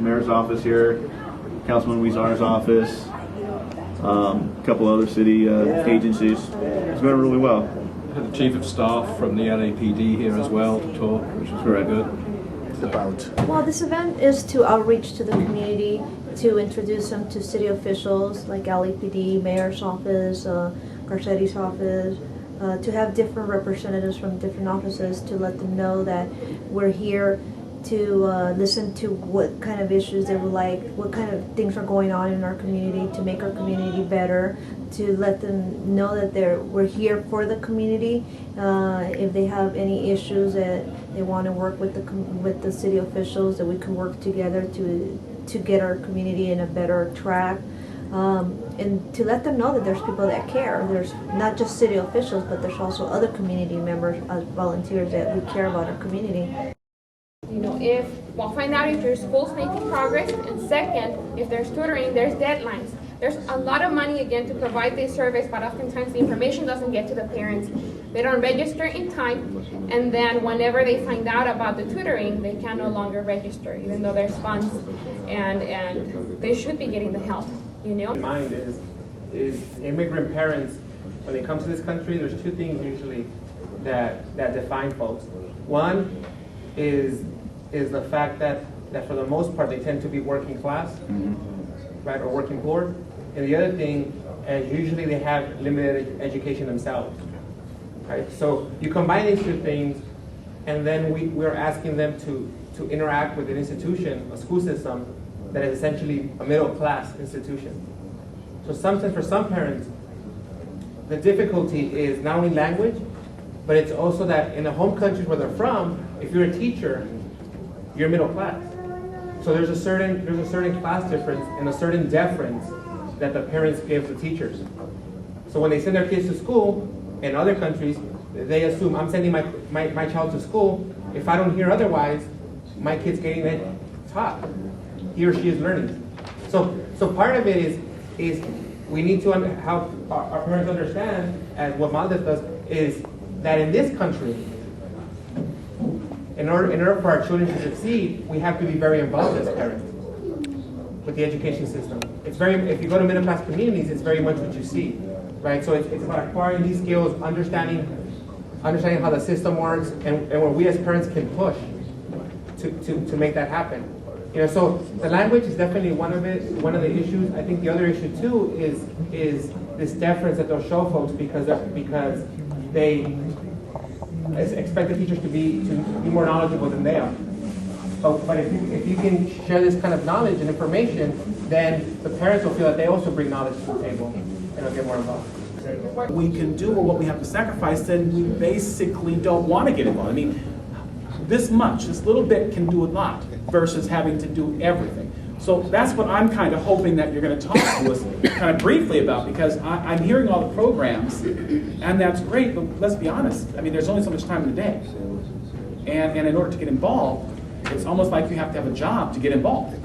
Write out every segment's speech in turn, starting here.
mayor's office here, Councilman Weezar's office, a couple other city agencies. It's going really well. Had the chief of staff from the LAPD here as well to talk, which was very good. Well, this event is to outreach to the community, to introduce them to city officials like LAPD, mayor's office, Garcetti's office, to have different representatives from different offices to let them know that we're here to listen to what kind of issues they would like, what kind of things are going on in our community to make our community better, to let them know that we're here for the community. If they have any issues that they want to work with the city officials, that we can work together to get our community in a better track. And to let them know that there's people that care. There's not just city officials, but there's also other community members as volunteers that we care about our community. You know, find out if your school's making progress, and second, if there's tutoring, there's deadlines. There's a lot of money, again, to provide this service, but oftentimes the information doesn't get to the parents. They don't register in time, and then whenever they find out about the tutoring, they can no longer register, even though there's funds, and they should be getting the help, you know? Mind is immigrant parents, when they come to this country, there's two things usually that define folks. One is the fact that for the most part they tend to be working class, right, or working poor. And the other thing is usually they have limited education themselves, right? So you combine these two things, and then we're asking them to interact with an institution, a school system, that is essentially a middle class institution. So sometimes for some parents, the difficulty is not only language, but it's also that in the home countries where they're from, if you're a teacher, you're middle class. So there's a certain class difference and a certain deference that the parents give the teachers. So when they send their kids to school in other countries, they assume I'm sending my child to school. If I don't hear otherwise, my kid's getting it taught. He or she is learning. So part of it is we need to help our parents understand, as what Maldiv does, is that in this country, in order for our children to succeed, we have to be very involved as parents with the education system. If you go to middle class communities, it's very much what you see, right? So it's about acquiring these skills, understanding how the system works, and where we as parents can push to make that happen. You know, so the language is definitely one of the issues. I think the other issue too is this deference that they'll show folks because they expect the teachers to be more knowledgeable than they are. But if you can share this kind of knowledge and information, then the parents will feel that they also bring knowledge to the table and they'll get more involved. We can do what we have to sacrifice, then we basically don't want to get involved. I mean, this little bit can do a lot versus having to do everything. So that's what I'm kind of hoping that you're going to talk to us kind of briefly about, because I'm hearing all the programs, and that's great, but let's be honest. I mean, there's only so much time in the day. And in order to get involved, it's almost like you have to have a job to get involved.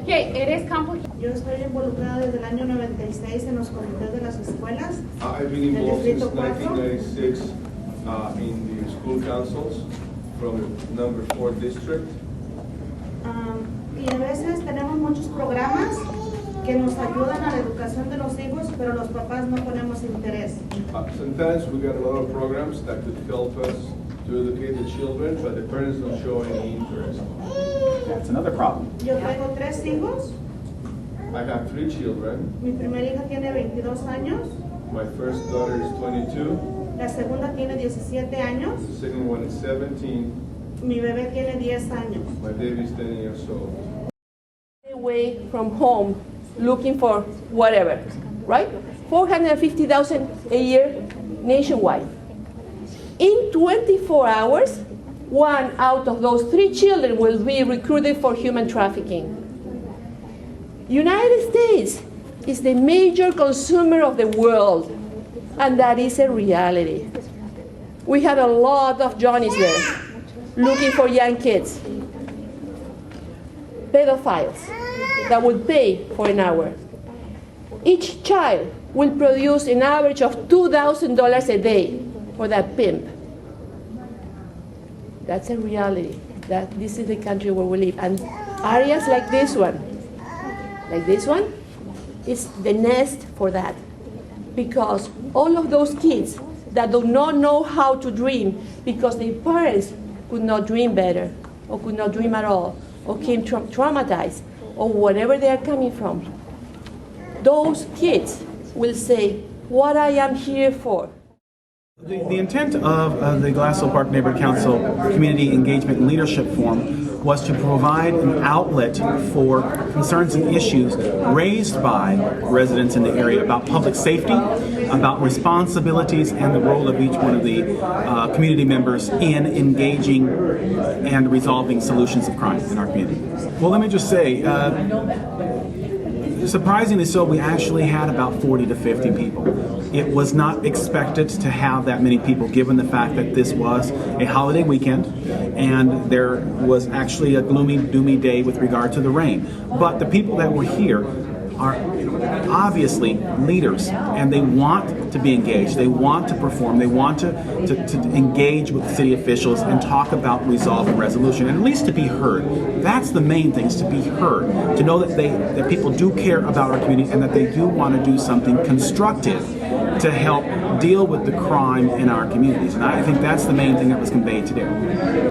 Okay, it is complicated. Yo estoy involucrada desde el año 96 en los comités de las escuelas. I've been involved since 1996 in the school councils from number 4 district. Y a veces tenemos muchos programas que nos ayudan a la educación de los hijos, pero los papás no ponemos interés. Sometimes we got a lot of programs that could help us to educate the children, but the parents don't show any interest. That's another problem. Yo tengo 3 hijos. I have 3 children. Mi primera hija tiene 22 años. My first daughter is 22. La segunda tiene 17 años. The second one is 17. Mi bebé tiene 10 años. My baby is 10 years old. Away from home, looking for whatever, right? 450,000 a year nationwide. In 24 hours, 1 out of those 3 children will be recruited for human trafficking. United States is the major consumer of the world, and that is a reality. We had a lot of Johnnies there looking for young kids, pedophiles that would pay for an hour. Each child will produce an average of $2,000 a day for that pimp. That's a reality. That this is the country where we live. And areas like this one, is the nest for that. Because all of those kids that do not know how to dream because their parents could not dream better, or could not dream at all, or came traumatized, or whatever they are coming from, those kids will say, what I am here for. The intent of the Glassell Park Neighborhood Council Community Engagement and Leadership Forum was to provide an outlet for concerns and issues raised by residents in the area about public safety, about responsibilities, and the role of each one of the community members in engaging and resolving solutions of crime in our community. Well, let me just say, surprisingly so, we actually had about 40 to 50 people. It was not expected to have that many people given the fact that this was a holiday weekend and there was actually a gloomy, doomy day with regard to the rain. But the people that were here are obviously leaders, and they want to be engaged, they want to perform, they want to engage with city officials and talk about resolve and resolution, and at least to be heard. That's the main thing, is to be heard, to know that that people do care about our community and that they do want to do something constructive to help deal with the crime in our communities. And I think that's the main thing that was conveyed today.